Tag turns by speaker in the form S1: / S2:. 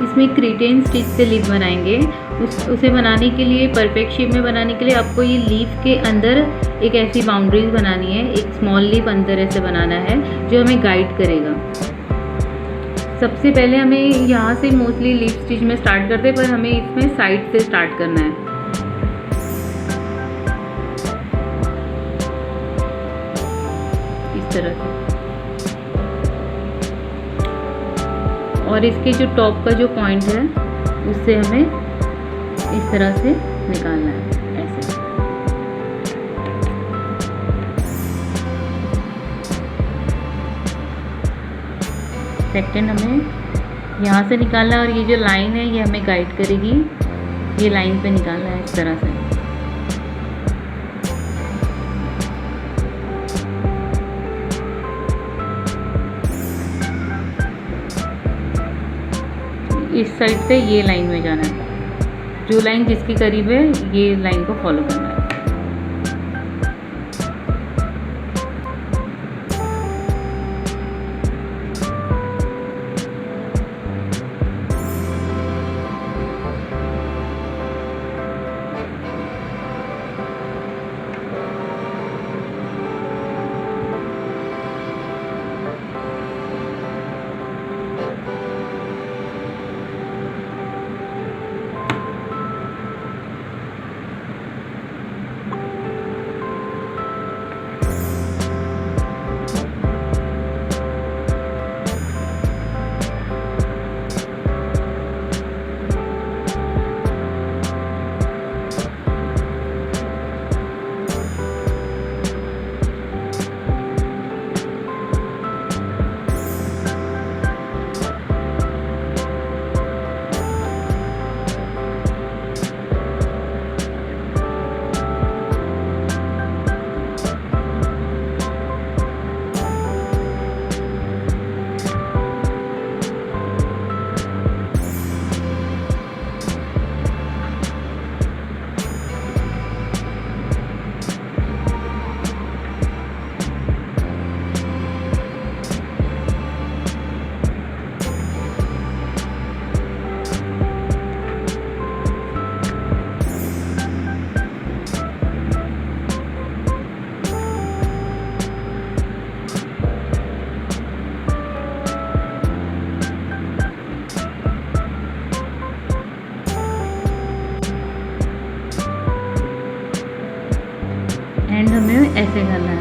S1: इसमें क्रीटेन स्टिच से लीफ बनाएंगे। उसे बनाने के लिए, परफेक्ट शेप में बनाने के लिए आपको ये लीफ के अंदर एक ऐसी बाउंड्रीज बनानी है, एक स्मॉल लीफ अंदर ऐसे बनाना है जो हमें गाइड करेगा। सबसे पहले हमें यहाँ से मोस्टली लीफ स्टिच में स्टार्ट करते हैं, पर हमें इसमें साइड से स्टार्ट करना है। इस तरह से, और इसके जो टॉप का जो पॉइंट है उससे हमें इस तरह से निकालना है, ऐसे। सेकंड हमें यहाँ से निकालना है, और ये जो लाइन है ये हमें गाइड करेगी, ये लाइन पे निकालना है इस तरह से। इस साइड से ये लाइन में जाना है, जो लाइन जिसके करीब है ये लाइन को फॉलो करना है। एंड हमें ऐसे करना